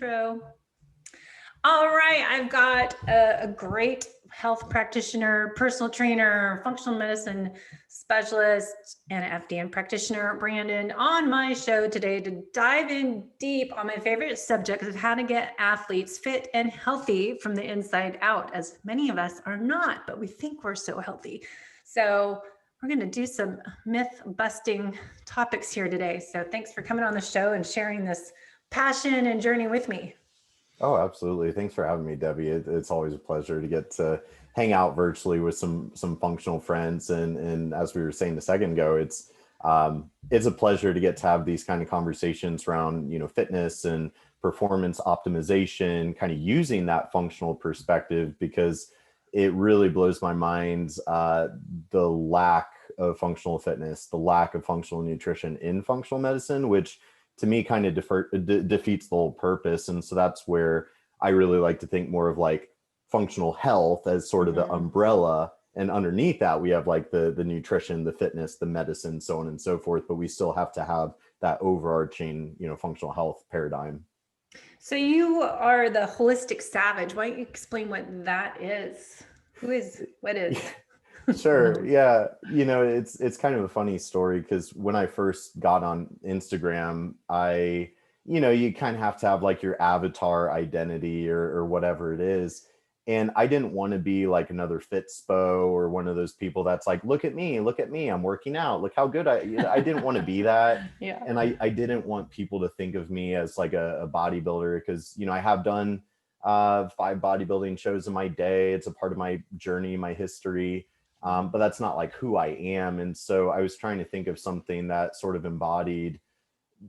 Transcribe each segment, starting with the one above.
intro. All right, I've got a great health practitioner, personal trainer, functional medicine specialist, and FDN practitioner, Brandon, on my show today to dive in deep on my favorite subject of how to get athletes fit and healthy from the inside out, as many of us are not, but we think we're so healthy. So we're going to do some myth busting topics here today. So thanks for coming on the show and sharing this passion and journey with me. Oh, absolutely. Thanks for having me, Debbie. It's always a pleasure to get to hang out virtually with some functional friends. And as we were saying a second ago, it's a pleasure to get to have these kind of conversations around, fitness and performance optimization, kind of using that functional perspective, because it really blows my mind, the lack of functional fitness, the lack of functional nutrition in functional medicine, which to me kind of defeats the whole purpose. And so that's where I really like to think more of like functional health as sort of the umbrella. And underneath that, we have like the nutrition, the fitness, the medicine, so on and so forth. But we still have to have that overarching, functional health paradigm. So you are the holistic savage. Why don't you explain what that is? What is? Sure. Yeah. It's kind of a funny story because when I first got on Instagram, you kind of have to have like your avatar identity or whatever it is. And I didn't want to be like another Fitspo or one of those people that's like, look at me, I'm working out. Look how good I didn't want to be that. Yeah. And I didn't want people to think of me as like a bodybuilder because, I have done 5 bodybuilding shows in my day. It's a part of my journey, my history. But that's not like who I am. And so I was trying to think of something that sort of embodied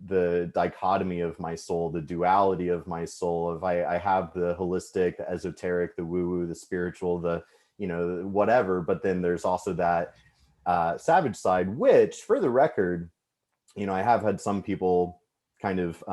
the dichotomy of my soul, the duality of my soul. Of I have the holistic, the esoteric, the woo-woo, the spiritual, the, whatever. But then there's also that savage side, which for the record, I have had some people kind of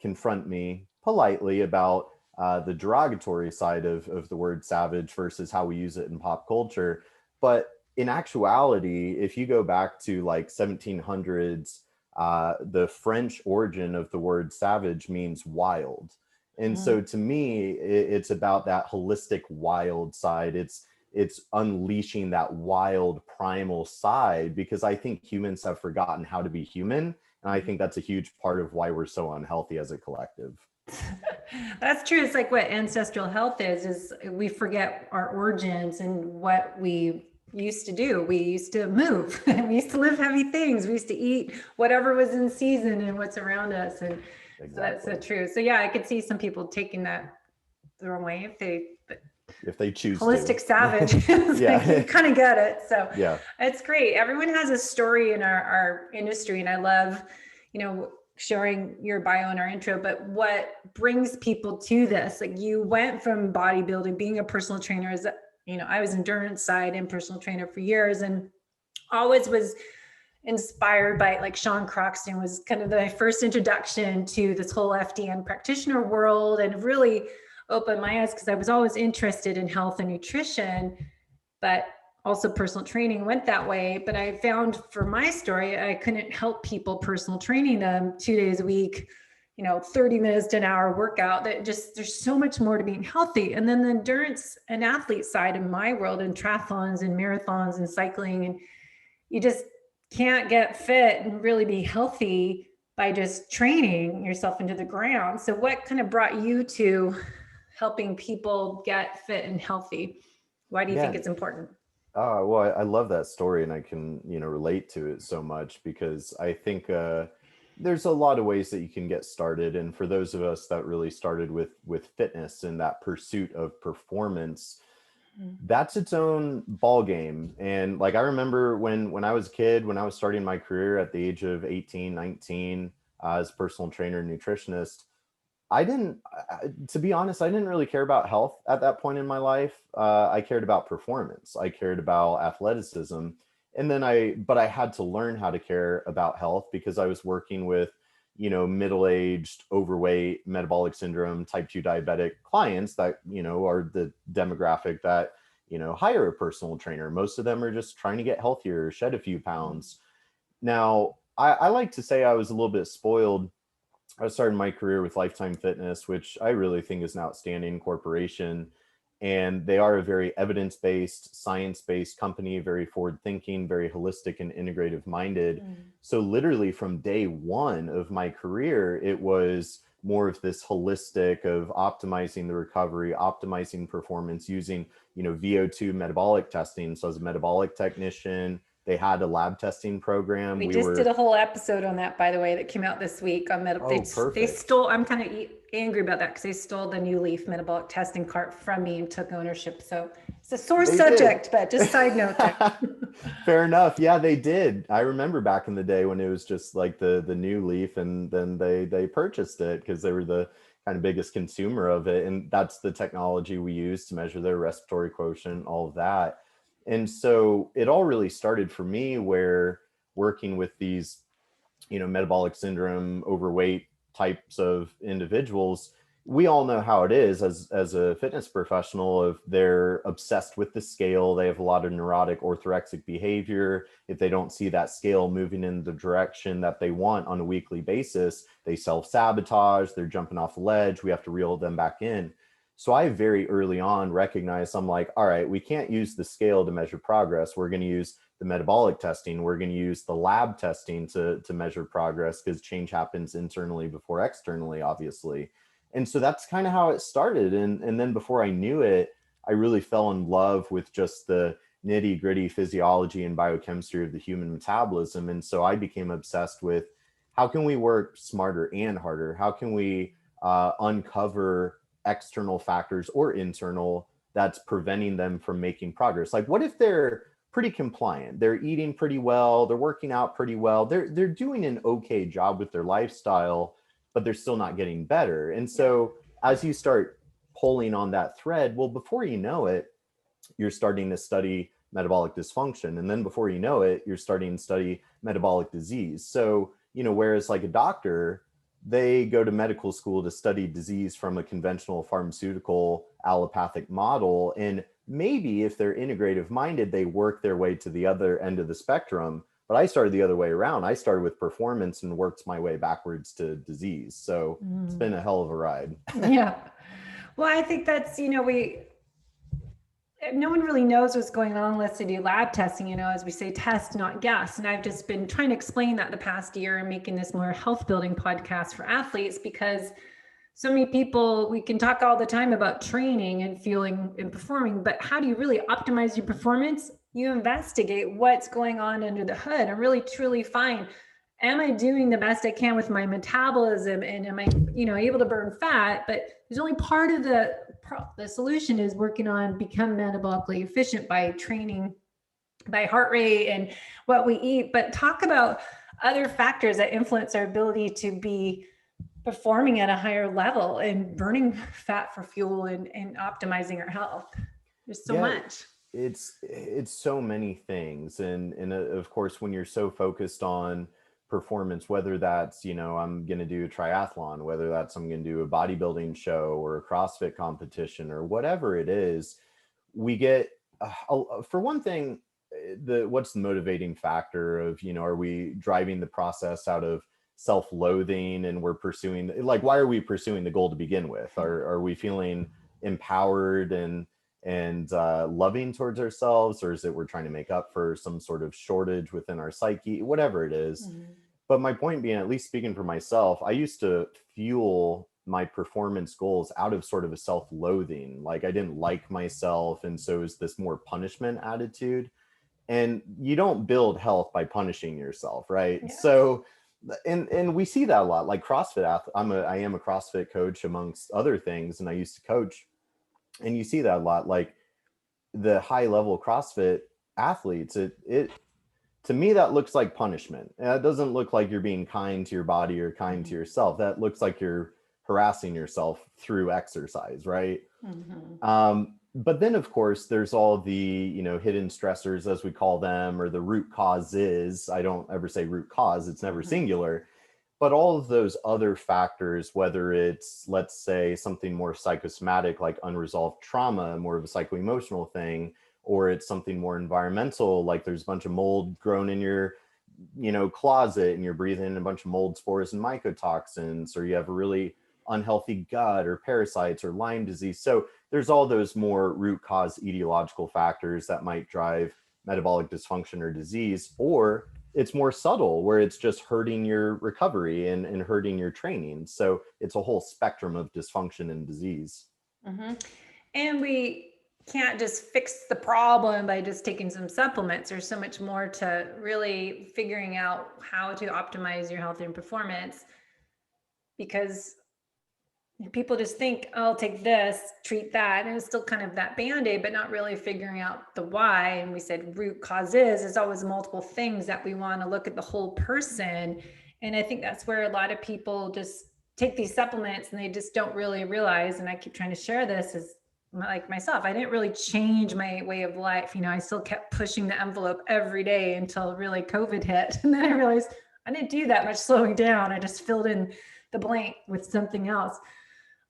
confront me politely about the derogatory side of the word savage versus how we use it in pop culture. But in actuality, if you go back to like 1700s, the French origin of the word savage means wild. And so to me, it's about that holistic wild side. It's unleashing that wild primal side, because I think humans have forgotten how to be human. And I think that's a huge part of why we're so unhealthy as a collective. That's true. It's like what ancestral health is we forget our origins and what we used to do. We used to move. We used to live heavy things. We used to eat whatever was in season and what's around us. And Exactly. So that's so true. So yeah, I could see some people taking that the wrong way if they choose holistic to. savage. Yeah. Like, you kind of get it. So yeah, it's great. Everyone has a story in our industry, and I love, sharing your bio in our intro, but what brings people to this? Like, you went from bodybuilding, being a personal trainer, as I was endurance side and personal trainer for years, and always was inspired by, like, Sean Croxton was kind of my first introduction to this whole FDN practitioner world, and really opened my eyes because I was always interested in health and nutrition, but also personal training went that way. But I found for my story, I couldn't help people personal training them 2 days a week, 30 minutes to an hour workout. That just, there's so much more to being healthy. And then the endurance and athlete side of my world, and triathlons and marathons and cycling, and you just can't get fit and really be healthy by just training yourself into the ground. So what kind of brought you to helping people get fit and healthy? Why do you think it's important? Well, I love that story, and I can, relate to it so much, because I think there's a lot of ways that you can get started. And for those of us that really started with fitness and that pursuit of performance, that's its own ball game. And like, I remember when I was a kid, when I was starting my career at the age of 18, 19, as a personal trainer and nutritionist, to be honest, I didn't really care about health at that point in my life. I cared about performance. I cared about athleticism. And then but I had to learn how to care about health, because I was working with, middle-aged, overweight, metabolic syndrome, type 2 diabetic clients that, are the demographic that, hire a personal trainer. Most of them are just trying to get healthier, shed a few pounds. Now, I like to say I was a little bit spoiled I started my career with Lifetime Fitness, which I really think is an outstanding corporation. And they are a very evidence-based, science-based company, very forward-thinking, very holistic and integrative minded. Mm. So literally from day one of my career, it was more of this holistic of optimizing the recovery, optimizing performance using, VO2 metabolic testing. So as a metabolic technician, they had a lab testing program. We just did a whole episode on that, by the way, that came out this week on Oh, they perfect. stole, I'm kind of angry about that because they stole the New Leaf metabolic testing cart from me and took ownership. So it's a sore They subject, did. but just side note there. Fair enough. Yeah, they did. I remember back in the day when it was just like the new Leaf, and then they purchased it because they were the kind of biggest consumer of it. And that's the technology we use to measure their respiratory quotient, all of that. And so it all really started for me where working with these, metabolic syndrome, overweight types of individuals, we all know how it is as a fitness professional. If they're obsessed with the scale, they have a lot of neurotic orthorexic behavior. If they don't see that scale moving in the direction that they want on a weekly basis, they self-sabotage, they're jumping off the ledge, we have to reel them back in. So I very early on recognized, I'm like, all right, we can't use the scale to measure progress. We're going to use the metabolic testing. We're going to use the lab testing to measure progress, because change happens internally before externally, obviously. And so that's kind of how it started. And then before I knew it, I really fell in love with just the nitty gritty physiology and biochemistry of the human metabolism. And so I became obsessed with how can we work smarter and harder? How can we uncover external factors or internal that's preventing them from making progress? Like, what if they're pretty compliant, they're eating pretty well, they're working out pretty well, they're doing an okay job with their lifestyle, but they're still not getting better? And so as you start pulling on that thread, well, before you know it, you're starting to study metabolic dysfunction. And then before you know it, you're starting to study metabolic disease. So, whereas like a doctor, they go to medical school to study disease from a conventional pharmaceutical allopathic model. And maybe if they're integrative minded, they work their way to the other end of the spectrum. But I started the other way around. I started with performance and worked my way backwards to disease. So it's been a hell of a ride. Yeah. Well, I think that's, no one really knows what's going on unless they do lab testing, as we say, test, not guess. And I've just been trying to explain that the past year and making this more health building podcast for athletes, because so many people, we can talk all the time about training and fueling and performing, but how do you really optimize your performance? You investigate what's going on under the hood and really truly find, am I doing the best I can with my metabolism, and am I, able to burn fat? But there's only part of the solution is working on become metabolically efficient by training, by heart rate and what we eat. But talk about other factors that influence our ability to be performing at a higher level and burning fat for fuel and optimizing our health. There's so much. It's so many things. And of course, when you're so focused on performance, whether that's, I'm going to do a triathlon, whether that's I'm going to do a bodybuilding show or a CrossFit competition or whatever it is, we get, for one thing, what's the motivating factor of, are we driving the process out of self-loathing, and we're pursuing, like, why are we pursuing the goal to begin with? Are we feeling empowered and loving towards ourselves, or is it we're trying to make up for some sort of shortage within our psyche, whatever it is? But my point being, at least speaking for myself, I used to fuel my performance goals out of sort of a self-loathing. Like, I didn't like myself, and so it was this more punishment attitude. And you don't build health by punishing yourself, right? Yeah. So and we see that a lot. Like CrossFit I am a CrossFit coach amongst other things, and I used to coach, and you see that a lot. Like the high level CrossFit athletes, it to me that looks like punishment. And it doesn't look like you're being kind to your body or kind to yourself. That looks like you're harassing yourself through exercise, right? But then of course there's all the hidden stressors, as we call them, or the root causes. I don't ever say root cause, it's never singular. But all of those other factors, whether it's, let's say, something more psychosomatic like unresolved trauma, more of a psycho-emotional thing, or it's something more environmental, like there's a bunch of mold grown in your closet and you're breathing in a bunch of mold spores and mycotoxins, or you have a really unhealthy gut or parasites or Lyme disease. So there's all those more root cause etiological factors that might drive metabolic dysfunction or disease, or it's more subtle where it's just hurting your recovery and hurting your training. So it's a whole spectrum of dysfunction and disease. Mm-hmm. And we can't just fix the problem by just taking some supplements. There's so much more to really figuring out how to optimize your health and performance, because people just think, oh, I'll take this, treat that. And it's still kind of that Band-Aid, but not really figuring out the why. And we said root causes, there's always multiple things that we want to look at the whole person. And I think that's where a lot of people just take these supplements and they just don't really realize, and I keep trying to share this, is like myself, I didn't really change my way of life. I still kept pushing the envelope every day until really COVID hit. And then I realized I didn't do that much slowing down. I just filled in the blank with something else.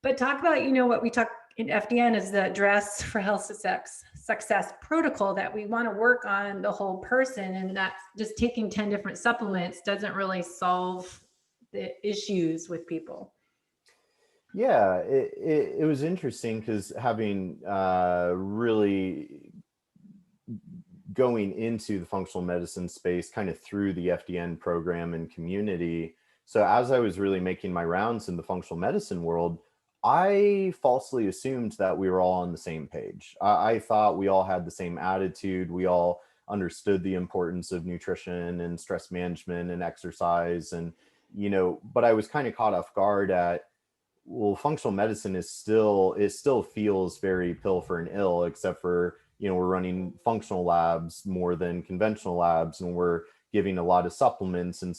But talk about, what we talk in FDN is the Dress for Health Success protocol, that we want to work on the whole person, and that just taking 10 different supplements doesn't really solve the issues with people. Yeah, it was interesting because having really going into the functional medicine space kind of through the FDN program and community. So as I was really making my rounds in the functional medicine world, I falsely assumed that we were all on the same page. I thought we all had the same attitude. We all understood the importance of nutrition and stress management and exercise. And, but I was kind of caught off guard at, well, functional medicine it still feels very pill for an ill, except for, we're running functional labs more than conventional labs, and we're giving a lot of supplements and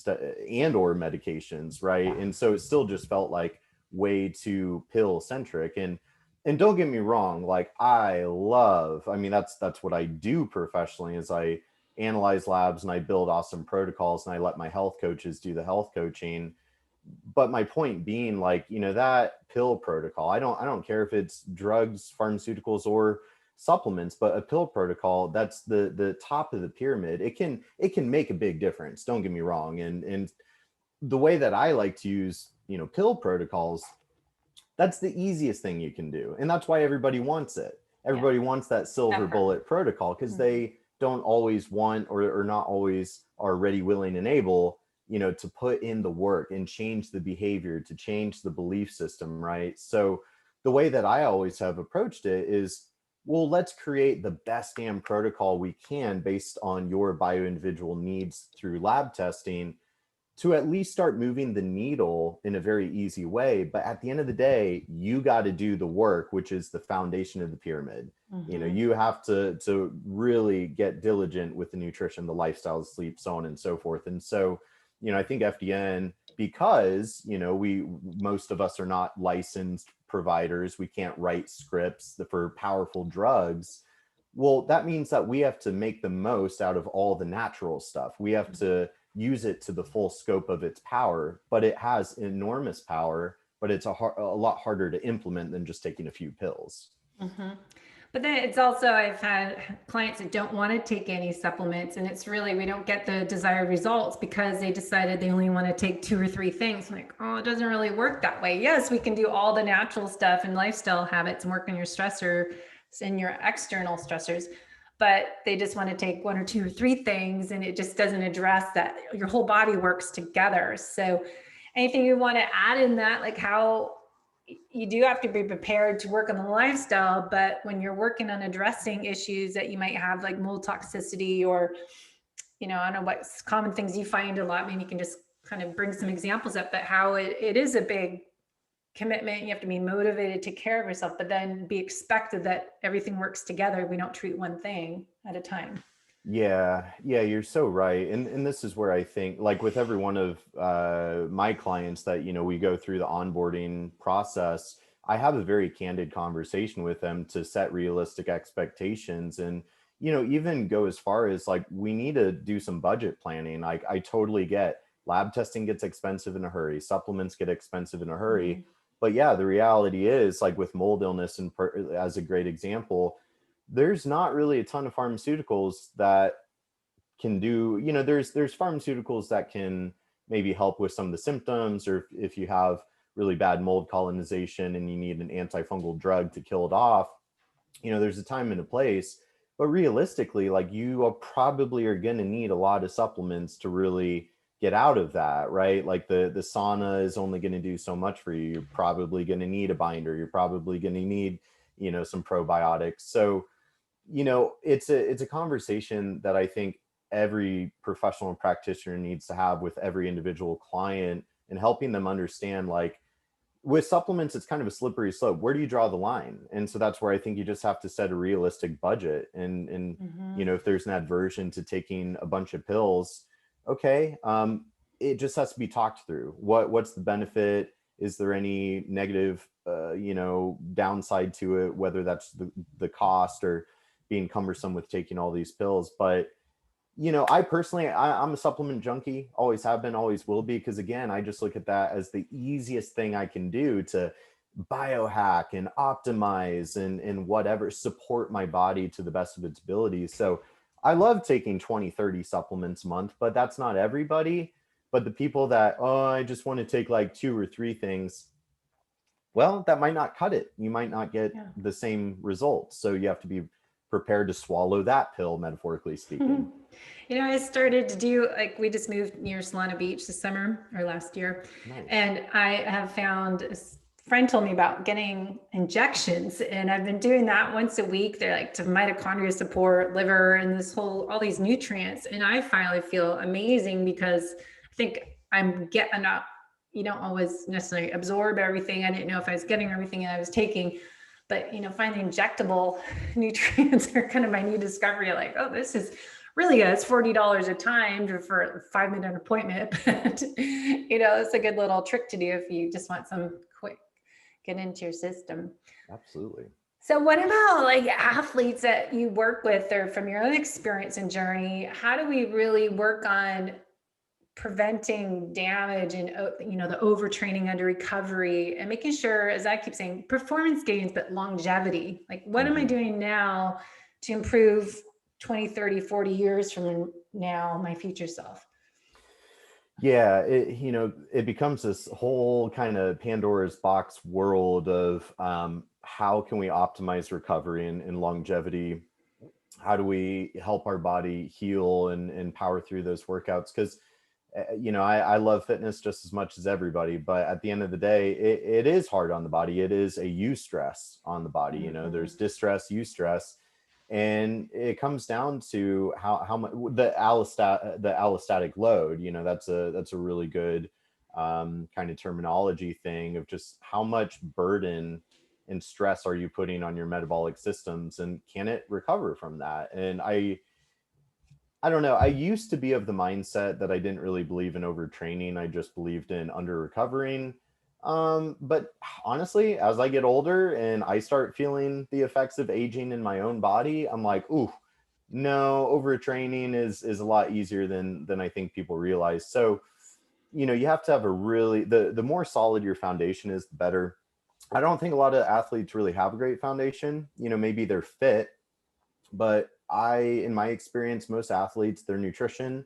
or medications, right? And so it still just felt like way too pill centric. And don't get me wrong, like that's what I do professionally, is I analyze labs and I build awesome protocols and I let my health coaches do the health coaching. But my point being, like, that pill protocol, I don't care if it's drugs, pharmaceuticals, or supplements, but a pill protocol, that's the top of the pyramid. It can make a big difference, don't get me wrong. And the way that I like to use pill protocols, that's the easiest thing you can do, and that's why everybody wants it. Everybody wants that silver bullet protocol, because they don't always want or not always are ready, willing, and able to put in the work and change the behavior, to change the belief system, right? So the way that I always have approached it is, well, let's create the best damn protocol we can based on your bio-individual needs through lab testing, to at least start moving the needle in a very easy way. But at the end of the day, you got to do the work, which is the foundation of the pyramid. Mm-hmm. You have to really get diligent with the nutrition, the lifestyle, the sleep, so on and so forth. And so, I think FDN, because, most of us are not licensed providers, we can't write scripts for powerful drugs. Well, that means that we have to make the most out of all the natural stuff. We have to use it to the full scope of its power, but it has enormous power, but it's a lot harder to implement than just taking a few pills. Mm-hmm. But then it's also, I've had clients that don't want to take any supplements, and it's really, we don't get the desired results because they decided they only want to take 2 or 3 things. I'm like, oh, it doesn't really work that way. Yes, we can do all the natural stuff and lifestyle habits and work on your stressor and your external stressors, but they just want to take 1 or 2 or 3 things, and it just doesn't address that your whole body works together. So anything you want to add in that, like how you do have to be prepared to work on the lifestyle, but when you're working on addressing issues that you might have, like mold toxicity, or, I don't know what common things you find a lot, maybe you can just kind of bring some examples up, but how it is a big commitment. You have to be motivated to take care of yourself, but then be expected that everything works together. We don't treat one thing at a time. Yeah, you're so right. And this is where I think, like with every one of my clients that, we go through the onboarding process, I have a very candid conversation with them to set realistic expectations, and, even go as far as, like, we need to do some budget planning. Like, I totally get lab testing gets expensive in a hurry, supplements get expensive in a hurry. Mm-hmm. But yeah, the reality is, like with mold illness, and as a great example, there's not really a ton of pharmaceuticals that can do, you know, there's pharmaceuticals that can maybe help with some of the symptoms, or if you have really bad mold colonization and you need an antifungal drug to kill it off, you know, there's a time and a place. But realistically, like, you are probably are going to need a lot of supplements to really get out of that, right? Like the sauna is only going to do so much for you. You're probably going to need a binder. You're probably going to need, you know, some probiotics. So, you know, it's a conversation that I think every professional practitioner needs to have with every individual client, and helping them understand, like, with supplements, it's kind of a slippery slope. Where do you draw the line? And so that's where I think you just have to set a realistic budget. And you know, if there's an aversion to taking a bunch of pills, okay, it just has to be talked through. What's the benefit? Is there any negative, you know, downside to it? Whether that's the cost or being cumbersome with taking all these pills. But you know, I personally, I'm a supplement junkie, always have been, always will be, because again, I just look at that as the easiest thing I can do to biohack and optimize and whatever, support my body to the best of its abilities. So I love taking 20, 30 supplements a month, but that's not everybody. But the people that, oh, I just want to take like 2 or 3 things, well, that might not cut it. You might not get the same results. So you have to be prepared to swallow that pill, metaphorically speaking. You know, I started to do, like, we just moved near Solana Beach this summer or last year. Nice. And I have found, a friend told me about getting injections, and I've been doing that once a week. They're like to mitochondria support, liver, and this whole, all these nutrients. And I finally feel amazing, because I think I'm not, you don't always necessarily absorb everything. I didn't know if I was getting everything I was taking. But, you know, finding injectable nutrients are kind of my new discovery. Like, oh, this is really good. It's $40 a time for a 5-minute appointment. But, you know, it's a good little trick to do if you just want some quick get into your system. Absolutely. So what about like athletes that you work with, or from your own experience and journey? How do we really work on preventing damage and, you know, the overtraining, under recovery, and making sure, as I keep saying, performance gains, but longevity? Like, what am I doing now to improve 20, 30, 40 years from now, my future self? Yeah, you know, it becomes this whole kind of Pandora's box world of how can we optimize recovery and longevity? How do we help our body heal and power through those workouts? Because you know, I love fitness just as much as everybody, but at the end of the day, it is hard on the body. It is a eustress on the body. You know, there's distress, eustress, and it comes down to how much the allostatic load. You know, that's a really good kind of terminology thing of just how much burden and stress are you putting on your metabolic systems, and can it recover from that? And I don't know. I used to be of the mindset that I didn't really believe in overtraining. I just believed in under recovering. But honestly, as I get older and I start feeling the effects of aging in my own body, I'm like, ooh, no, overtraining is a lot easier than I think people realize. So, you know, you have to have a really, the more solid your foundation is, the better. I don't think a lot of athletes really have a great foundation. You know, maybe they're fit, but in my experience, most athletes, their nutrition,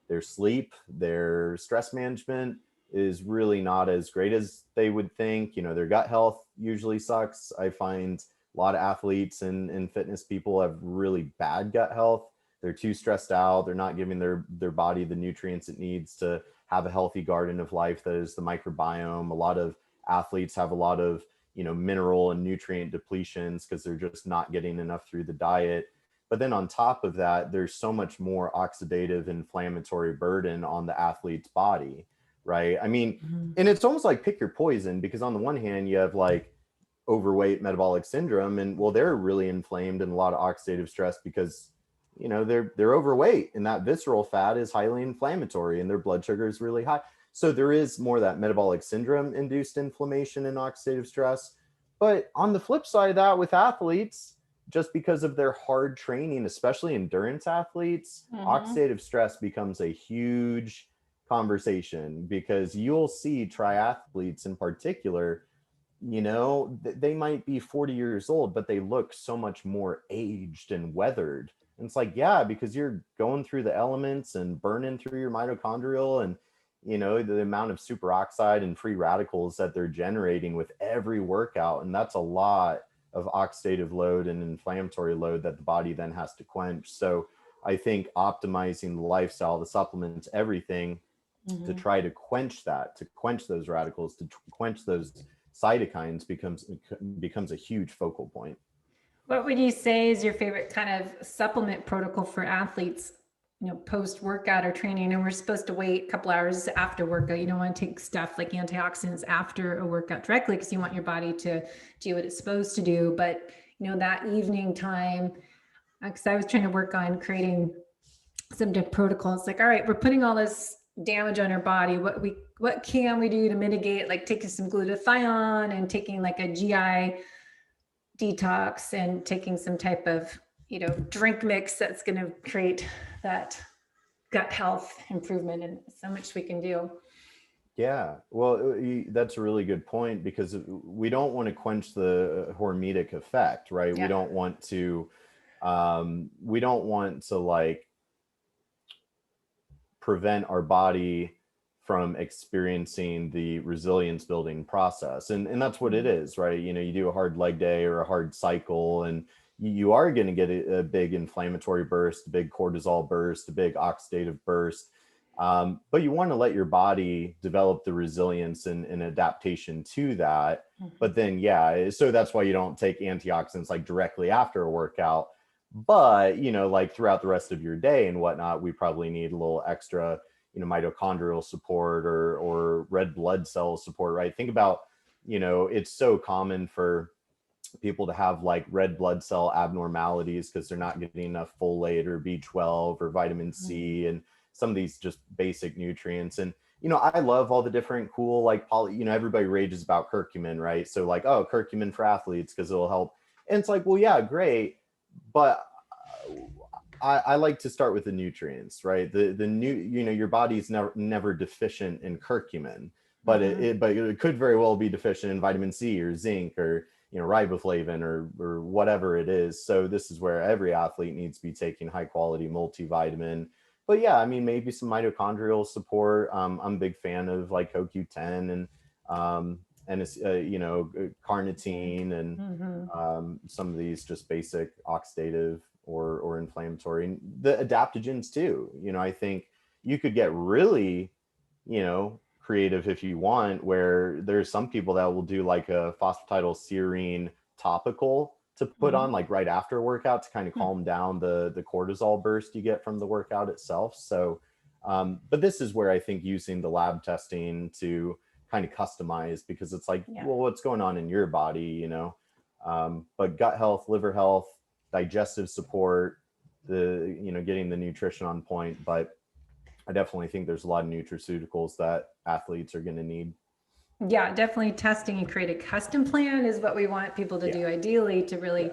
their sleep, their stress management is really not as great as they would think. You know, their gut health usually sucks. I find a lot of athletes and fitness people have really bad gut health. They're too stressed out. They're not giving their body the nutrients it needs to have a healthy garden of life that is the microbiome. A lot of athletes have a lot of, you know, mineral and nutrient depletions because they're just not getting enough through the diet. But then on top of that, there's so much more oxidative inflammatory burden on the athlete's body, right? I mean, and it's almost like pick your poison, because on the one hand, you have like overweight metabolic syndrome, and well, they're really inflamed and a lot of oxidative stress because, you know, they're overweight, and that visceral fat is highly inflammatory and their blood sugar is really high. So there is more of that metabolic syndrome induced inflammation and oxidative stress. But on the flip side of that, with athletes, just because of their hard training, especially endurance athletes, oxidative stress becomes a huge conversation, because you'll see triathletes in particular, you know, they might be 40 years old, but they look so much more aged and weathered And it's like, yeah, because you're going through the elements and burning through your mitochondrial, and the amount of superoxide and free radicals that they're generating with every workout. And that's a lot of oxidative load and inflammatory load that the body then has to quench. So I think optimizing the lifestyle, the supplements, everything to try to quench that, to quench those radicals, to quench those cytokines becomes a huge focal point. What would you say is your favorite kind of supplement protocol for athletes, post workout or training? And we're supposed to wait a couple hours after workout. You don't want to take stuff like antioxidants after a workout directly, because you want your body to do what it's supposed to do. But, that evening time, because I was trying to work on creating some different protocols, like, all right, we're putting all this damage on our body. What can we do to mitigate, like taking some glutathione and taking like a GI detox and taking some type of drink mix that's going to create that gut health improvement, and so much we can do. Yeah, well, that's a really good point, because we don't want to quench the hormetic effect, right? Yeah. We don't want to like prevent our body from experiencing the resilience building process. And that's what it is, right? You do a hard leg day or a hard cycle, and you are going to get a big inflammatory burst, a big cortisol burst, a big oxidative burst. But you want to let your body develop the resilience and adaptation to that. But then, so that's why you don't take antioxidants like directly after a workout. But, like throughout the rest of your day and whatnot, we probably need a little extra, mitochondrial support or red blood cell support, right? Think about, it's so common for people to have like red blood cell abnormalities because they're not getting enough folate or B12 or vitamin C and some of these just basic nutrients. And, I love all the different cool, like everybody rages about curcumin, right? So like, oh, curcumin for athletes because it'll help. And it's like, well, yeah, great. But I like to start with the nutrients, right? The new, your body's never deficient in curcumin, but it could very well be deficient in vitamin C or zinc or riboflavin or whatever it is. So this is where every athlete needs to be taking high quality multivitamin. But yeah, I mean, maybe some mitochondrial support. I'm a big fan of like CoQ10 and it's carnitine and some of these just basic oxidative or inflammatory, and the adaptogens too. I think you could get really creative if you want, where there's some people that will do like a phosphatidylserine topical to put on like right after a workout to kind of calm down the cortisol burst you get from the workout itself. So but this is where I think using the lab testing to kind of customize, because it's like, well, what's going on in your body, but gut health, liver health, digestive support, getting the nutrition on point. But I definitely think there's a lot of nutraceuticals that athletes are going to need. Yeah, definitely testing and create a custom plan is what we want people to do ideally, to really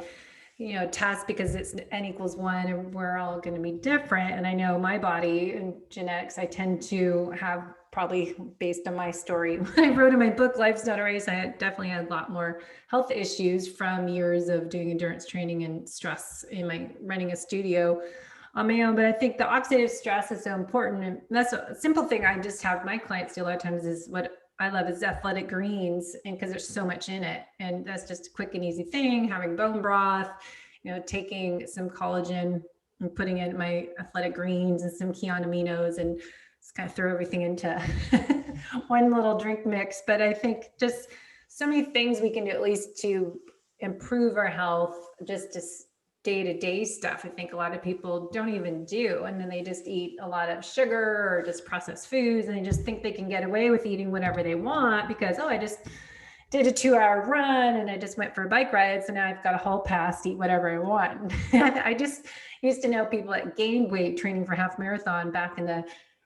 test, because it's N=1 and we're all going to be different. And I know my body and genetics, I tend to have, probably based on my story, when I wrote in my book, Life's Not a Race, I definitely had a lot more health issues from years of doing endurance training and stress in my running a studio on my own. But I think the oxidative stress is so important. And that's a simple thing I just have my clients do a lot of times, is what I love is athletic greens, and because there's so much in it, and that's just a quick and easy thing. Having bone broth, taking some collagen and putting in my athletic greens and some Kion aminos, and just kind of throw everything into one little drink mix. But I think just so many things we can do, at least to improve our health, just day-to-day stuff. I think a lot of people don't even do, and then they just eat a lot of sugar or just processed foods, and they just think they can get away with eating whatever they want because, I just did a 2-hour run and I just went for a bike ride, so now I've got a hall pass to eat whatever I want. I just used to know people that gained weight training for half marathon back in the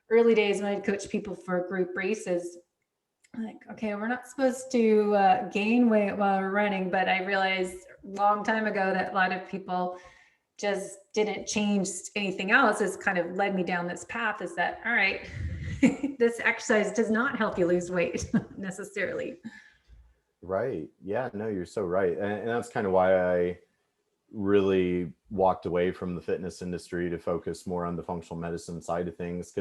early days when I'd coach people for group races. Like, okay, we're not supposed to gain weight while we're running, but I realized a long time ago that a lot of people just didn't change anything else. It's kind of led me down this path, is that, all right, this exercise does not help you lose weight necessarily. Right. Yeah, no, you're so right. And that's kind of why really walked away from the fitness industry to focus more on the functional medicine side of things.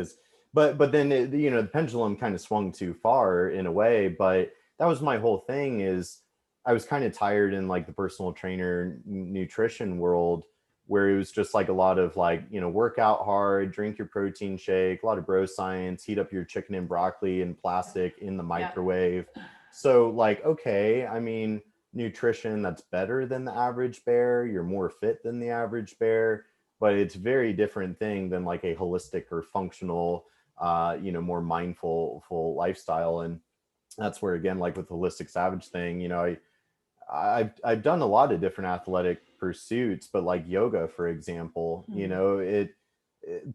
But then the pendulum kind of swung too far in a way. But that was my whole thing, is I was kind of tired in like the personal trainer nutrition world, where it was just like a lot of like, work out hard, drink your protein shake, a lot of bro science, heat up your chicken and broccoli in plastic in the microwave. So like, okay, I mean, nutrition that's better than the average bear, you're more fit than the average bear, but it's a very different thing than like a holistic or functional, more mindful full lifestyle. And that's where, again, like with the holistic savage thing, I've done a lot of different athletic pursuits, but like yoga, for example,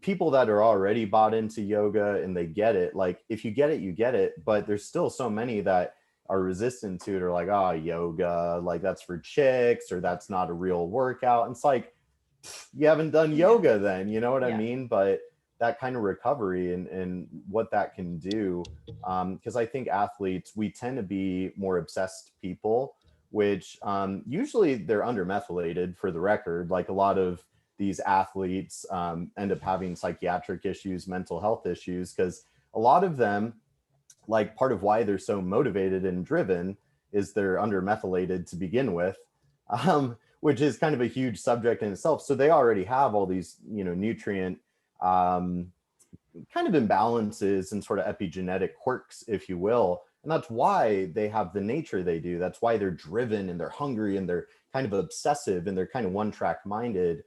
people that are already bought into yoga and they get it, like if you get it, you get it. But there's still so many that are resistant to it, or like, oh, yoga, like that's for chicks, or that's not a real workout. And it's like, you haven't done yoga then, you know what I mean? But that kind of recovery and what that can do, because I think athletes, we tend to be more obsessed people, which usually they're undermethylated, for the record. Like a lot of these athletes end up having psychiatric issues, mental health issues, because a lot of them, like part of why they're so motivated and driven is they're undermethylated to begin with, which is kind of a huge subject in itself. So they already have all these, nutrient kind of imbalances and sort of epigenetic quirks, if you will. And that's why they have the nature they do. That's why they're driven and they're hungry and they're kind of obsessive and they're kind of one-track minded.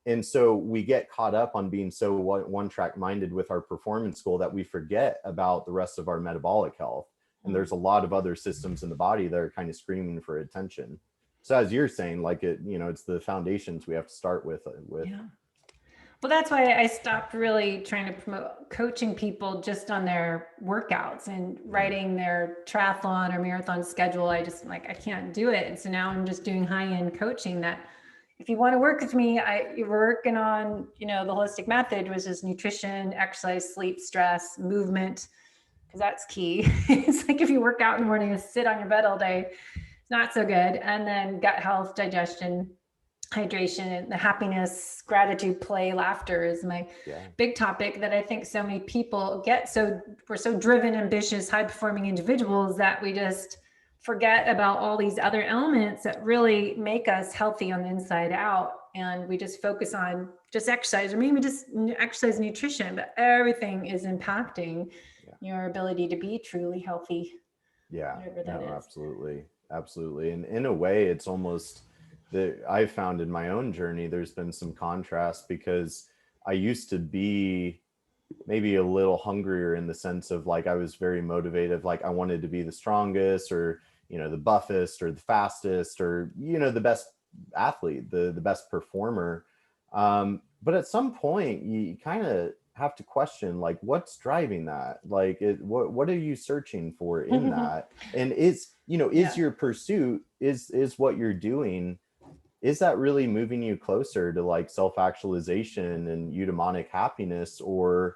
And so we get caught up on being so one-track minded with our performance goal that we forget about the rest of our metabolic health. And there's a lot of other systems in the body that are kind of screaming for attention. So as you're saying, like it's the foundations we have to start with. Yeah. Well, that's why I stopped really trying to promote coaching people just on their workouts and writing their triathlon or marathon schedule. I can't do it. And so now I'm just doing high-end coaching that, if you want to work with me, you're working on, the holistic method, which is nutrition, exercise, sleep, stress, movement, because that's key. It's like if you work out in the morning and sit on your bed all day, it's not so good. And then gut health, digestion, hydration, and the happiness, gratitude, play, laughter is my big topic that I think so many people get. So we're so driven, ambitious, high performing individuals that we just forget about all these other elements that really make us healthy on the inside out. And we just focus on just exercise, or maybe just exercise, nutrition, but everything is impacting your ability to be truly healthy. Yeah, absolutely. Absolutely. And in a way, it's almost that I've found in my own journey, there's been some contrast, because I used to be maybe a little hungrier in the sense of like, I was very motivated. Like I wanted to be the strongest, or, the buffest, or the fastest, or, the best athlete, the best performer. But at some point you kind of have to question, like, what's driving that? Like, what are you searching for in that? And is your pursuit, is what you're doing, is that really moving you closer to like self-actualization and eudaimonic happiness? Or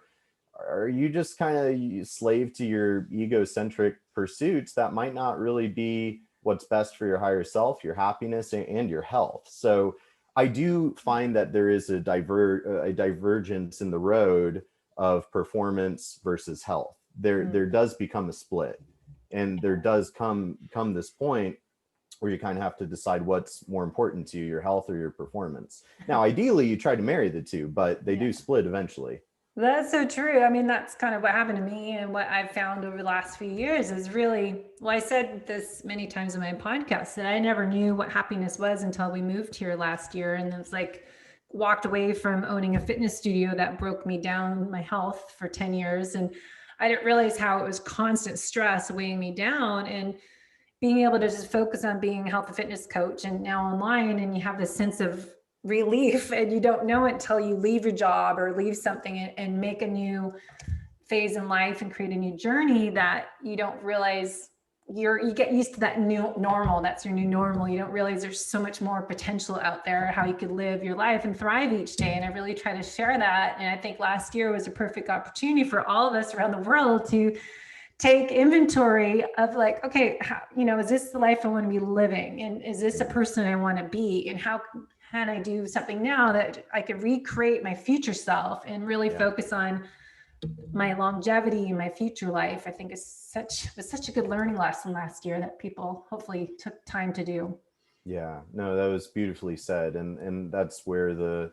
are you just kind of slave to your egocentric pursuits that might not really be what's best for your higher self, your happiness, and your health? So I do find that there is a divergence in the road of performance versus health. There does become a split, and there does come this point where you kind of have to decide what's more important to you, your health or your performance. Now, ideally, you try to marry the two, but they do split eventually. That's so true. I mean, that's kind of what happened to me, and what I've found over the last few years is really, well, I said this many times in my podcast, that I never knew what happiness was until we moved here last year. And it was like, walked away from owning a fitness studio that broke me down, my health, for 10 years. And I didn't realize how it was constant stress weighing me down, and being able to just focus on being a health and fitness coach, and now online, and you have this sense of relief, and you don't know it until you leave your job or leave something and make a new phase in life and create a new journey, that you don't realize you get used to that new normal. That's your new normal. You don't realize there's so much more potential out there, how you could live your life and thrive each day. And I really try to share that. And I think last year was a perfect opportunity for all of us around the world to take inventory of like, okay, how, is this the life I want to be living? And is this a person I want to be? And how can I do something now that I could recreate my future self and really focus on my longevity and my future life, I think was such a good learning lesson last year that people hopefully took time to do. Yeah, no, that was beautifully said. And that's where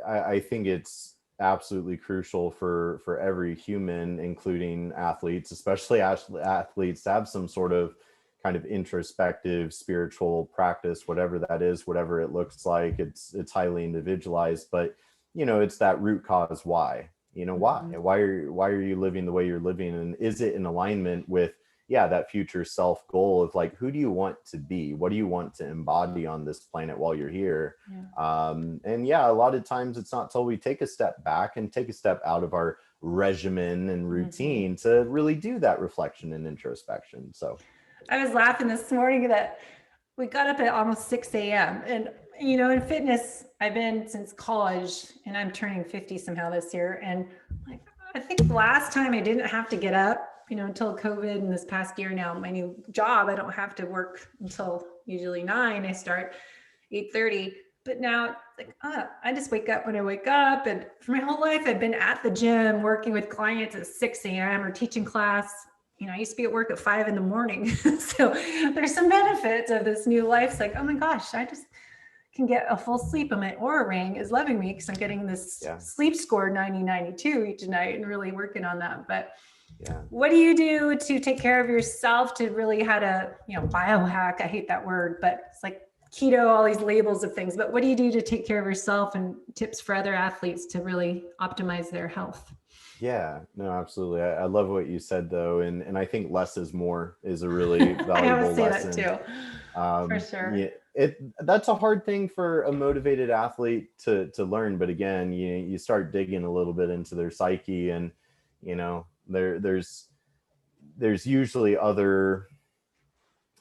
I think it's absolutely crucial for every human, including athletes, especially athletes, to have some sort of kind of introspective spiritual practice, whatever that is, whatever it looks like. It's highly individualized, but it's that root cause. Why? Why are you living the way you're living? And is it in alignment with that future self goal of like, who do you want to be? What do you want to embody on this planet while you're here? And a lot of times it's not till we take a step back and take a step out of our regimen and routine to really do that reflection and introspection. So I was laughing this morning that we got up at almost 6 a.m. And, in fitness, I've been since college, and I'm turning 50 somehow this year. And like, I think the last time I didn't have to get up, until COVID, and this past year now, my new job, I don't have to work until usually 9. I start 8:30. But now, like, I just wake up when I wake up. And for my whole life, I've been at the gym working with clients at 6 a.m. or teaching class. I used to be at work at 5 a.m. So there's some benefits of this new life. It's like, oh my gosh, I just can get a full sleep, and my Aura ring is loving me because I'm getting this sleep score 90-92 each night and really working on that. But what do you do to take care of yourself, to really how to, biohack? I hate that word, but it's like keto, all these labels of things. But what do you do to take care of yourself, and tips for other athletes to really optimize their health? Yeah, no, absolutely. I love what you said though. And I think less is more is a really valuable I always say lesson. That too, for sure. That's a hard thing for a motivated athlete to learn. But again, you start digging a little bit into their psyche, and, there's usually other,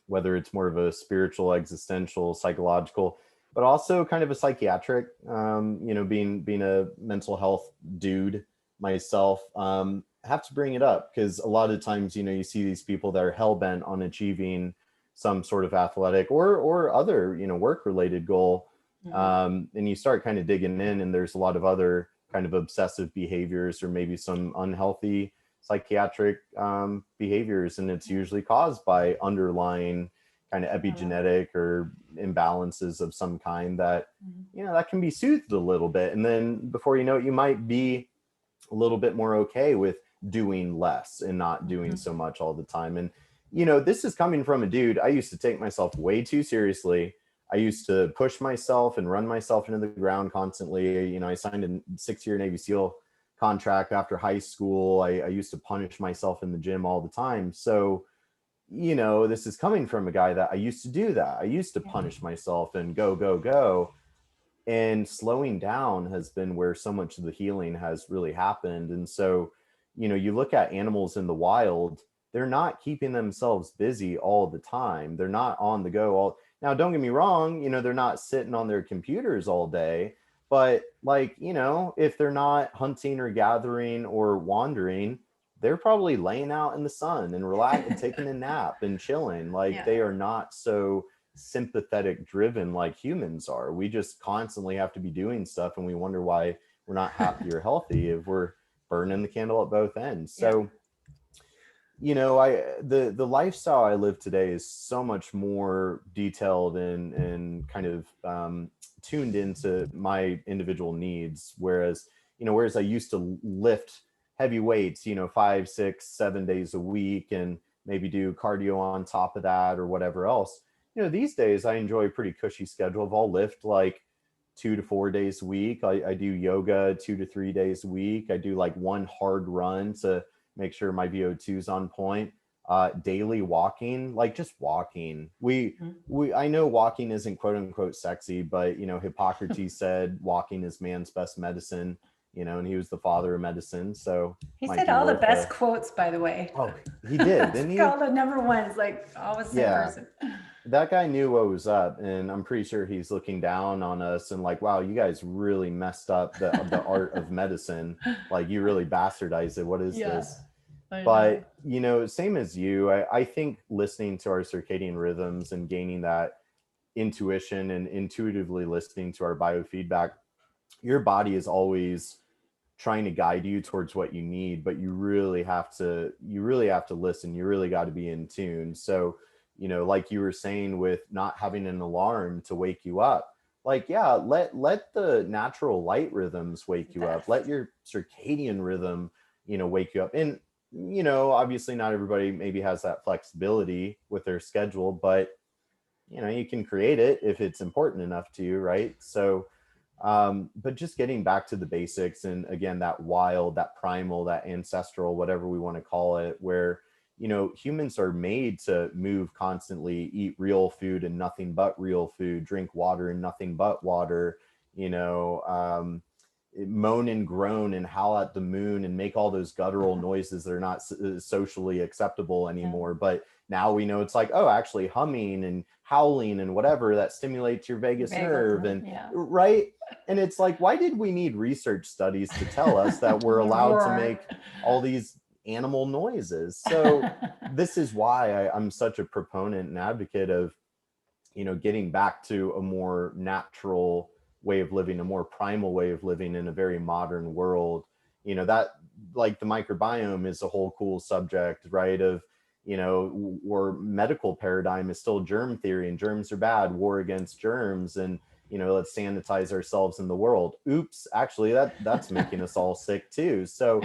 whether it's more of a spiritual, existential, psychological, but also kind of a psychiatric, being a mental health dude myself, have to bring it up, because a lot of times, you see these people that are hell-bent on achieving some sort of athletic or other, work-related goal. And you start kind of digging in, and there's a lot of other kind of obsessive behaviors, or maybe some unhealthy psychiatric behaviors. And it's usually caused by underlying kind of epigenetic or imbalances of some kind that, that can be soothed a little bit. And then before you know it, you might be a little bit more okay with doing less and not doing so much all the time. And, this is coming from a dude. I used to take myself way too seriously. I used to push myself and run myself into the ground constantly. I signed a 6-year Navy SEAL contract after high school. I used to punish myself in the gym all the time. So, this is coming from a guy that I used to do that. I used to punish myself and go. And slowing down has been where so much of the healing has really happened. And so, you look at animals in the wild, they're not keeping themselves busy all the time. They're not on the go all. Now, don't get me wrong, they're not sitting on their computers all day, but if they're not hunting or gathering or wandering, they're probably laying out in the sun and relaxing, taking a nap and chilling. They are not so sympathetic driven like humans are. We just constantly have to be doing stuff, and we wonder why we're not happy or healthy if we're burning the candle at both ends. So the lifestyle I live today is so much more detailed and kind of tuned into my individual needs, whereas I used to lift heavy weights 5, 6, 7 days a week, and maybe do cardio on top of that or whatever else. These days I enjoy a pretty cushy schedule. I'll lift like 2 to 4 days a week. I do yoga 2 to 3 days a week. I do like one hard run to make sure my VO2 is on point. Daily walking, like just walking. I know walking isn't quote unquote sexy, but Hippocrates said walking is man's best medicine. And he was the father of medicine. So he said all the best quotes, by the way. Oh, he did, didn't he? All the number ones, like always same person. That guy knew what was up, and I'm pretty sure he's looking down on us and like, wow, you guys really messed up the art of medicine. Like, you really bastardized it. What is this? But same as you, I think listening to our circadian rhythms and gaining that intuition and intuitively listening to our biofeedback, your body is always trying to guide you towards what you need, but you really have to listen. You really got to be in tune. So, you know, like you were saying with not having an alarm to wake you up, like, yeah, let the natural light rhythms wake you up. Let your circadian rhythm, you know, wake you up. And, you know, obviously not everybody maybe has that flexibility with their schedule, but you know, you can create it if it's important enough to you, right? So but just getting back to the basics, and again, that wild, that primal, that ancestral, whatever we want to call it, where, you know, humans are made to move constantly, eat real food and nothing but real food, drink water and nothing but water, you know, moan and groan and howl at the moon and make all those guttural noises that are not socially acceptable anymore. But now we know it's like, oh, actually humming and howling and whatever, that stimulates your vagus nerve. And right. And it's like, why did we need research studies to tell us that we're allowed to make all these animal noises? So this is why I'm such a proponent and advocate of, you know, getting back to a more natural way of living, a more primal way of living in a very modern world. You know, that, like, the microbiome is a whole cool subject, right? Of, you know, our medical paradigm is still germ theory, and germs are bad, war against germs, and, you know, let's sanitize ourselves in the world. Oops, actually that's making us all sick too. So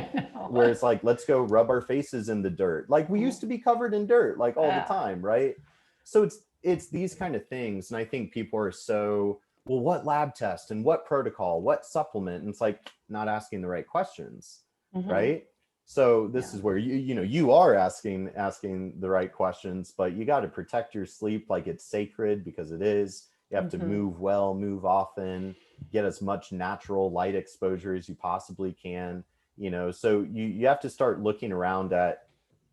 where it's like, let's go rub our faces in the dirt. Like, we used to be covered in dirt like all the time, right? So it's these kind of things. And I think people are so, well, what lab test and what protocol, what supplement? And it's like, not asking the right questions, right? So this is where you know, you are asking the right questions, but you got to protect your sleep like it's sacred, because it is. You have to move well, move often, get as much natural light exposure as you possibly can, you know. So you have to start looking around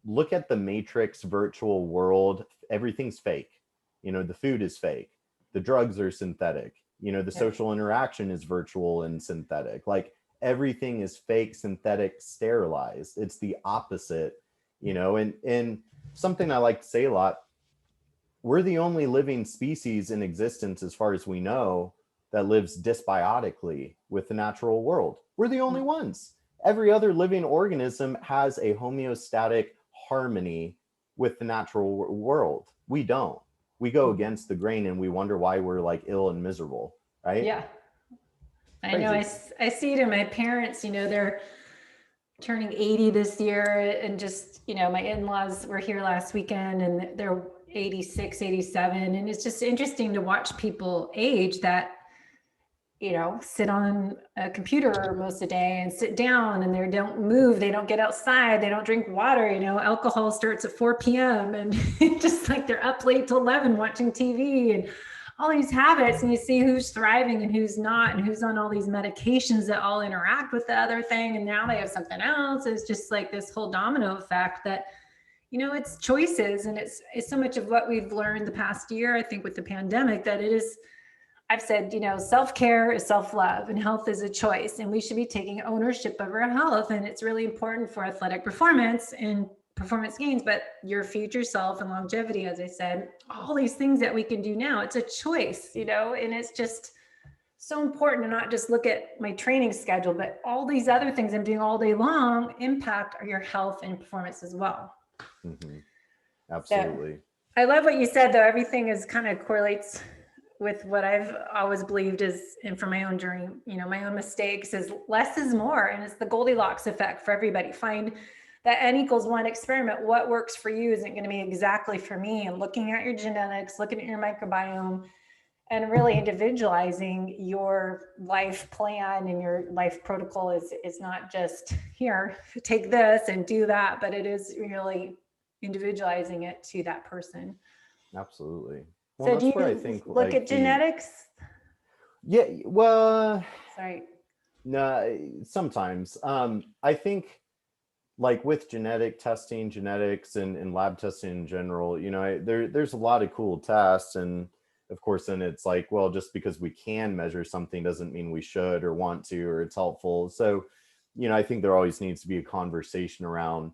look at the matrix virtual world. Everything's fake. You know, the food is fake. The drugs are synthetic. You know, the social interaction is virtual and synthetic. Like, everything is fake, synthetic, sterilized. It's the opposite, you know. And something I like to say a lot, we're the only living species in existence, as far as we know, that lives dysbiotically with the natural world. We're the only ones. Every other living organism has a homeostatic harmony with the natural world. We don't. We go against the grain, and we wonder why we're like ill and miserable, right? Yeah. I know. I see it in my parents. You know, they're turning 80 this year, and just, you know, my in-laws were here last weekend, and they're 86, 87. And it's just interesting to watch people age that, you know, sit on a computer most of the day and sit down, and they don't move, they don't get outside, they don't drink water. You know, alcohol starts at 4 p.m. and just like they're up late till 11 watching TV, and all these habits. And you see who's thriving and who's not, and who's on all these medications that all interact with the other thing, and now they have something else. It's just like this whole domino effect that, you know, it's choices. And it's so much of what we've learned the past year, I think, with the pandemic, that it is, I've said, you know, self-care is self-love, and health is a choice, and we should be taking ownership of our health. And it's really important for athletic performance and performance gains, but your future self and longevity, as I said, all these things that we can do now, it's a choice, you know. And it's just so important to not just look at my training schedule, but all these other things I'm doing all day long impact your health and performance as well. Absolutely. So, I love what you said, though. Everything is kind of correlates with what I've always believed is, and for my own journey, you know, my own mistakes, is less is more. And it's the Goldilocks effect for everybody. Find that N=1 experiment. What works for you isn't going to be exactly for me. And looking at your genetics, looking at your microbiome, and really individualizing your life plan and your life protocol is not just, here, take this and do that, but it is really individualizing it to that person. Absolutely. Well, so do you look like at genetics? Yeah, well, sorry. No, sometimes. I think, like, with genetic testing, genetics and lab testing in general, you know, there's a lot of cool tests. And of course, then it's like, well, just because we can measure something doesn't mean we should or want to, or it's helpful. So, you know, I think there always needs to be a conversation around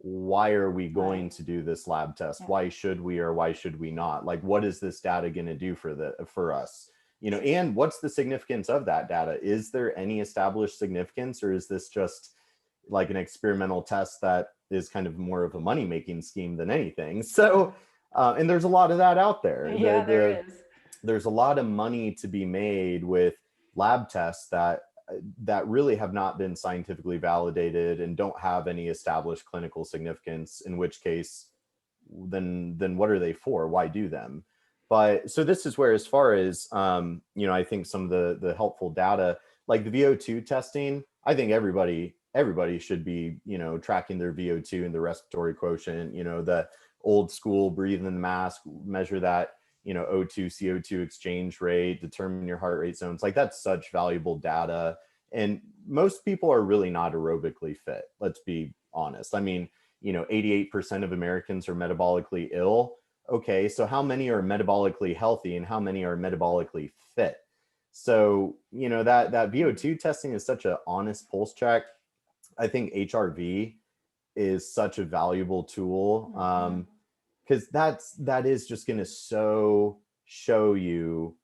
why are we going to do this lab test? Why should we, or why should we not? Like, what is this data going to do for us? You know, and what's the significance of that data? Is there any established significance, or is this just like an experimental test that is kind of more of a money-making scheme than anything? So, and there's a lot of that out there. Yeah, there is. There's a lot of money to be made with lab tests that really have not been scientifically validated and don't have any established clinical significance, in which case, then what are they for? Why do them? But so this is where, as far as, you know, I think some of the helpful data, like the VO2 testing, I think everybody should be, you know, tracking their VO2 and the respiratory quotient, you know, the old school breathe in the mask, measure that, you know, O2 CO2 exchange rate, determine your heart rate zones. Like, that's such valuable data. And most people are really not aerobically fit. Let's be honest. I mean, you know, 88% of Americans are metabolically ill. Okay, so how many are metabolically healthy and how many are metabolically fit? So, you know, that VO2 testing is such an honest pulse check. I think HRV is such a valuable tool, because that is just going to show you,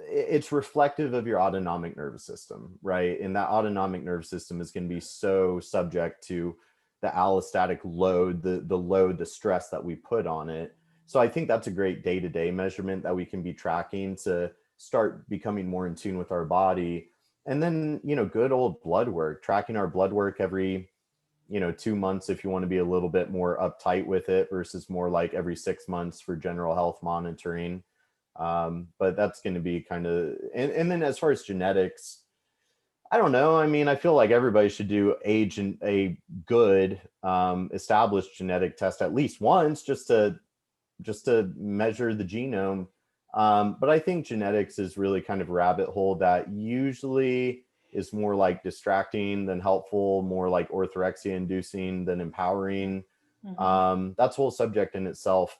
it's reflective of your autonomic nervous system, right? And that autonomic nervous system is going to be so subject to the allostatic load, the load, the stress that we put on it. So I think that's a great day-to-day measurement that we can be tracking to start becoming more in tune with our body. And then, you know, good old blood work, tracking our blood work every, you know, 2 months if you want to be a little bit more uptight with it, versus more like every 6 months for general health monitoring. But that's going to be kind of, and then as far as genetics, I don't know. I mean, I feel like everybody should do a good established genetic test at least once, just to measure the genome. But I think genetics is really kind of a rabbit hole that usually is more like distracting than helpful, more like orthorexia inducing than empowering. That's a whole subject in itself.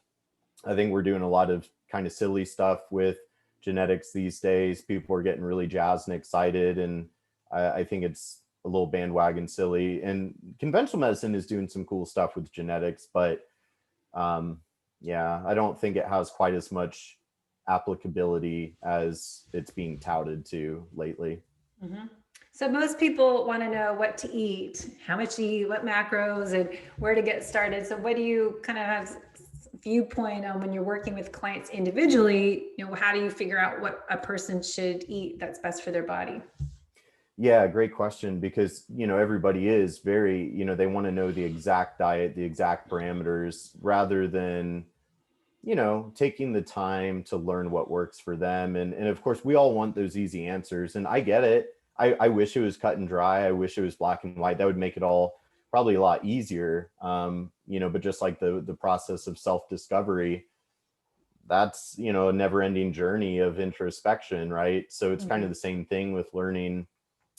I think we're doing a lot of kind of silly stuff with genetics these days. People are getting really jazzed and excited, and I think it's a little bandwagon silly. And conventional medicine is doing some cool stuff with genetics, but yeah, I don't think it has quite as much applicability as it's being touted to lately. So most people want to know what to eat, how much to eat, what macros, and where to get started. So what do you kind of have viewpoint on when you're working with clients individually? You know, how do you figure out what a person should eat that's best for their body? Yeah, great question, because, you know, everybody is very, you know, they want to know the exact diet, the exact parameters, rather than, you know, taking the time to learn what works for them. And of course, we all want those easy answers, and I get it. I wish it was cut and dry. I wish it was black and white. That would make it all probably a lot easier. You know, but just like the process of self-discovery, that's, you know, a never-ending journey of introspection, right? So it's kind of the same thing with learning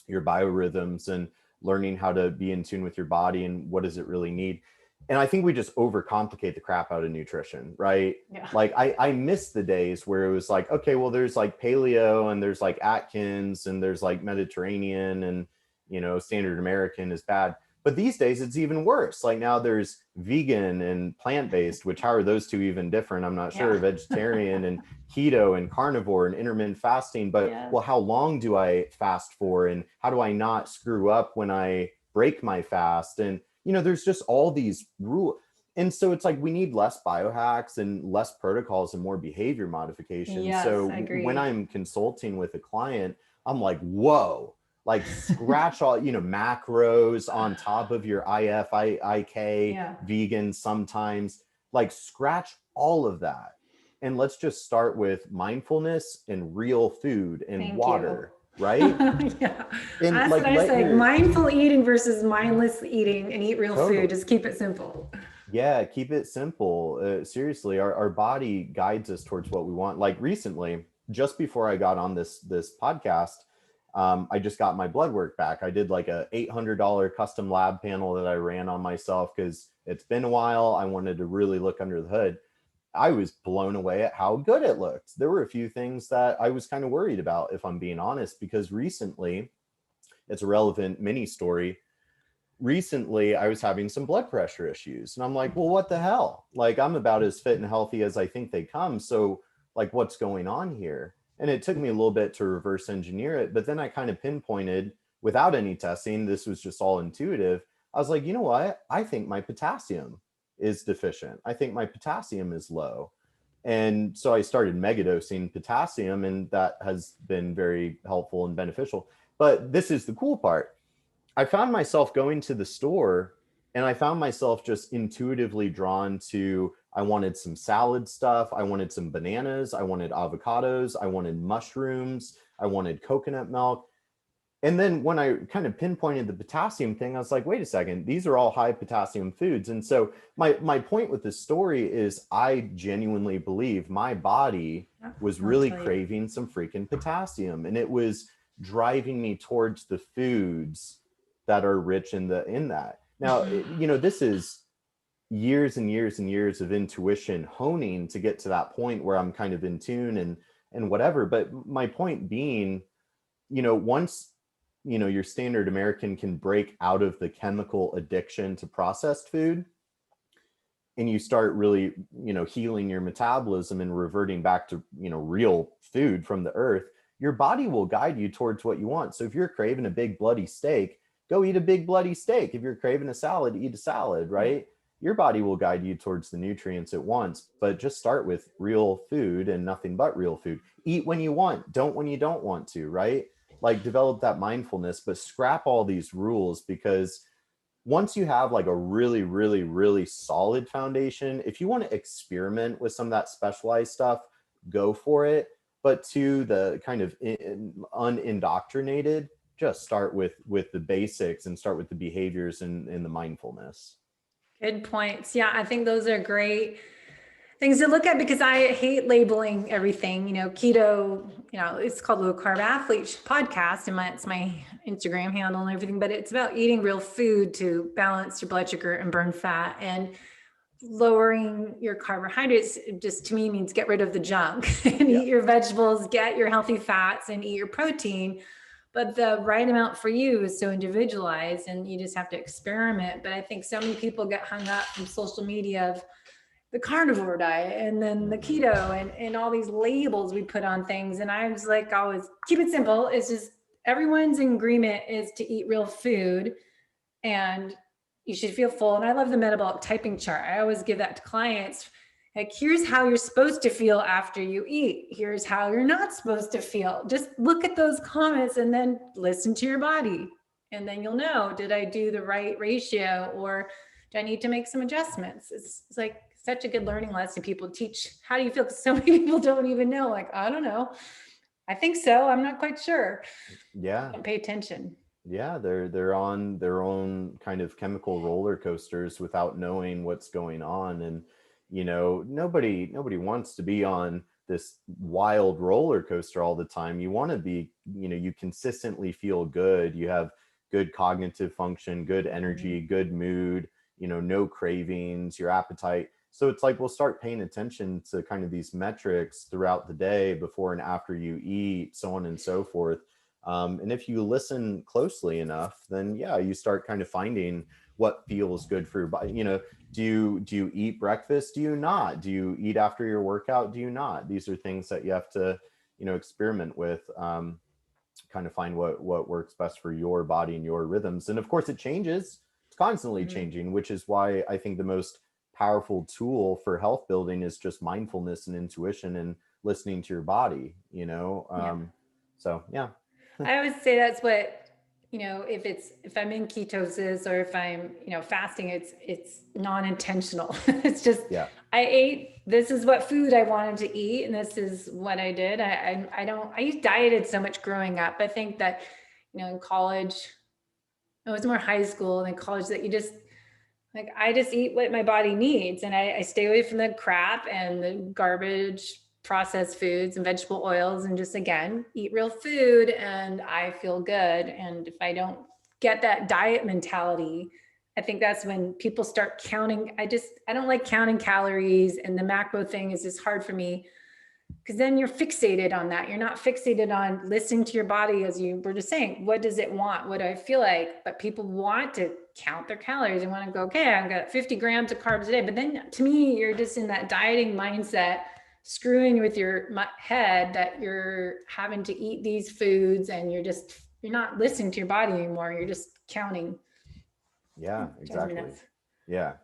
your biorhythms and learning how to be in tune with your body and what does it really need. And I think we just overcomplicate the crap out of nutrition, right? Yeah. Like I miss the days where it was like, okay, well, there's like paleo and there's like Atkins and there's like Mediterranean, and, you know, standard American is bad. But these days it's even worse. Like now there's vegan and plant-based, which how are those two even different? I'm not sure. Vegetarian and keto and carnivore and intermittent fasting. But well, how long do I fast for? And how do I not screw up when I break my fast? And, you know, there's just all these rules. And so it's like we need less biohacks and less protocols and more behavior modification. So when I'm consulting with a client, I'm like, whoa, like scratch all, you know, macros on top of your IF, IK, vegan sometimes, like scratch all of that. And let's just start with mindfulness and real food and water. Right? And that's like, what I say, mindful eating versus mindless eating, and eat real food. Just keep it simple. Yeah, keep it simple. Seriously, our body guides us towards what we want. Like recently, just before I got on this podcast, I just got my blood work back. I did like a $800 custom lab panel that I ran on myself because it's been a while. I wanted to really look under the hood. I was blown away at how good it looked. There were a few things that I was kind of worried about, if I'm being honest, because recently, it's a relevant mini story. recently I was having some blood pressure issues, and I'm like, well, what the hell? Like, I'm about as fit and healthy as I think they come. So like, what's going on here? And it took me a little bit to reverse engineer it, but then I kind of pinpointed, without any testing, this was just all intuitive. I was like, you know what? I think my potassium is deficient. I think my potassium is low. And so I started megadosing potassium, and that has been very helpful and beneficial. But this is the cool part. I found myself going to the store, and I found myself just intuitively drawn to, I wanted some salad stuff. I wanted some bananas. I wanted avocados. I wanted mushrooms. I wanted coconut milk. And then when I kind of pinpointed the potassium thing, I was like, wait a second, these are all high potassium foods. And so my point with this story is, I genuinely believe my body was really craving some freaking potassium, and it was driving me towards the foods that are rich in that. Now, you know, this is years and years and years of intuition honing to get to that point where I'm kind of in tune and whatever. But my point being, you know, once, you know, your standard American can break out of the chemical addiction to processed food, and you start really, you know, healing your metabolism and reverting back to, you know, real food from the earth, your body will guide you towards what you want. So if you're craving a big bloody steak, go eat a big bloody steak. If you're craving a salad, eat a salad, right? Your body will guide you towards the nutrients it wants, but just start with real food and nothing but real food. Eat when you want, don't when you don't want to, right? Like, develop that mindfulness, but scrap all these rules, because once you have like a really, really, really solid foundation, if you want to experiment with some of that specialized stuff, go for it. But to the kind of unindoctrinated, just start with the basics and start with the behaviors and the mindfulness. Good points. Yeah, I think those are great things to look at, because I hate labeling everything. You know, keto, you know, it's called Low Carb Athlete Podcast, and it's my Instagram handle and everything, but it's about eating real food to balance your blood sugar and burn fat. And lowering your carbohydrates just, to me, means get rid of the junk and eat your vegetables, get your healthy fats, and eat your protein. But the right amount for you is so individualized, and you just have to experiment. But I think so many people get hung up from social media of the carnivore diet and then the keto and all these labels we put on things. And I was like, always keep it simple. It's just, everyone's agreement is to eat real food, and you should feel full. And I love the metabolic typing chart. I always give that to clients. Like, here's how you're supposed to feel after you eat. Here's how you're not supposed to feel. Just look at those comments and then listen to your body. And then you'll know, did I do the right ratio, or do I need to make some adjustments? It's like such a good learning lesson. People teach, how do you feel? Because so many people don't even know. Like, I don't know. I think so. I'm not quite sure. Yeah. Don't pay attention. Yeah, they're on their own kind of chemical roller coasters without knowing what's going on. And, you know, nobody wants to be on this wild roller coaster all the time. You want to be, you know, you consistently feel good. You have good cognitive function, good energy, good mood, you know, no cravings, your appetite. So it's like, we'll start paying attention to kind of these metrics throughout the day, before and after you eat, so on and so forth. And if you listen closely enough, then yeah, you start kind of finding what feels good for your body. You know, do you eat breakfast? Do you not? Do you eat after your workout? Do you not? These are things that you have to, you know, experiment with, kind of find what works best for your body and your rhythms. And of course it changes. It's constantly changing, which is why I think the most powerful tool for health building is just mindfulness and intuition and listening to your body, you know? So yeah. I always say that's what, you know, if I'm in ketosis, or if I'm, you know, fasting, it's non-intentional. It's just, I ate, this is what food I wanted to eat, and this is what I did. I dieted so much growing up. I think that, you know, in college, it was more high school than college, that you just, like, I just eat what my body needs, and I stay away from the crap and the garbage processed foods and vegetable oils, and just, again, eat real food, and I feel good. And if I don't get that diet mentality, I think that's when people start counting. I don't like counting calories, and the macro thing is just hard for me. Because then you're fixated on that. You're not fixated on listening to your body, as you were just saying. What does it want? What do I feel like? But people want to count their calories and want to go, okay, I've got 50 grams of carbs a day. But then to me, you're just in that dieting mindset, screwing with your head that you're having to eat these foods and you're not listening to your body anymore. You're just counting. Yeah, exactly. Yeah.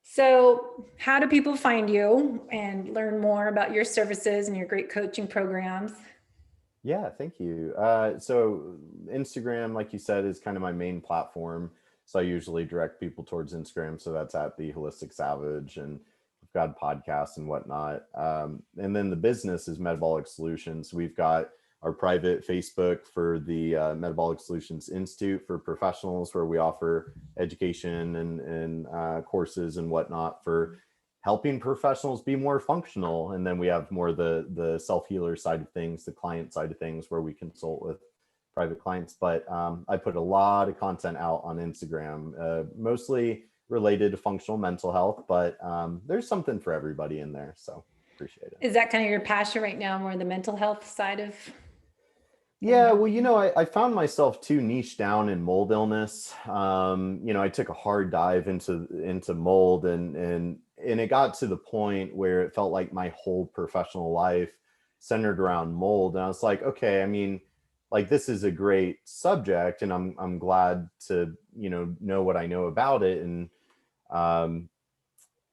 So how do people find you and learn more about your services and your great coaching programs? Yeah, thank you. So Instagram, like you said, is kind of my main platform. So I usually direct people towards Instagram. So that's at The Holistic Savage, and we've got podcasts and whatnot. And then the business is Metabolic Solutions. We've got our private Facebook for the Metabolic Solutions Institute for professionals, where we offer education and courses and whatnot for helping professionals be more functional. And then we have more the self-healer side of things, the client side of things, where we consult with private clients. But I put a lot of content out on Instagram, mostly related to functional mental health, but there's something for everybody in there. So appreciate it. Is that kind of your passion right now, more the mental health side of? Yeah, well, I found myself too niche down in mold illness. I took a hard dive into mold, and it got to the point where it felt like my whole professional life centered around mold. And I was like, okay, I mean, like, this is a great subject, and I'm glad to, know what I know about it. And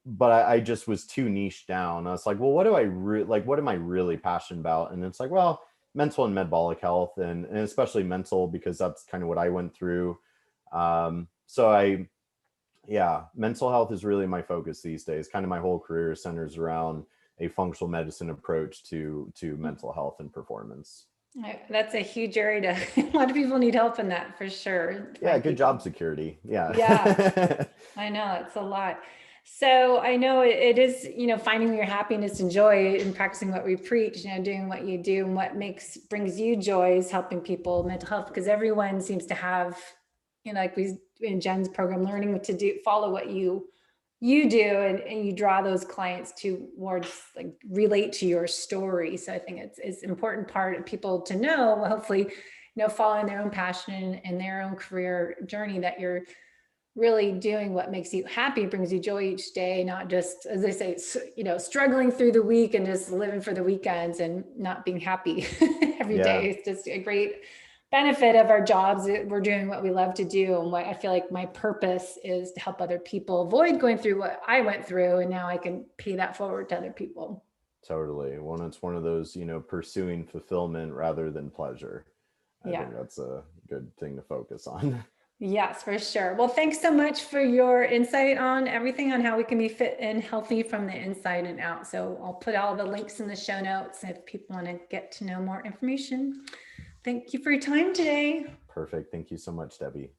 but I just was too niche down. I was like, well, what am I really passionate about? And it's like, well, mental and metabolic health, and especially mental, because that's kind of what I went through. Mental health is really my focus these days. Kind of my whole career centers around a functional medicine approach to mental health and performance. That's a huge area a lot of people need help in that, for sure. Yeah, good job security. Yeah. Yeah, I know it's a lot. So I know it is, finding your happiness and joy in practicing what we preach, doing what you do, and what brings you joy is helping people mental health, because everyone seems to have, like we in Jen's program, learning to follow what you do, and you draw those clients towards, like, relate to your story. So I think it's an important part of people to know, hopefully, following their own passion and their own career journey, that you're really doing what makes you happy, brings you joy each day, not just, as they say, struggling through the week and just living for the weekends and not being happy every day. It's just a great benefit of our jobs. We're doing what we love to do. And what I feel like my purpose is to help other people avoid going through what I went through. And now I can pay that forward to other people. Totally. Well, it's one of those, pursuing fulfillment rather than pleasure. I think that's a good thing to focus on. Yes, for sure. Well, thanks so much for your insight on everything, on how we can be fit and healthy from the inside and out. So I'll put all the links in the show notes if people want to get to know more information. Thank you for your time today. Perfect. Thank you so much, Debbie.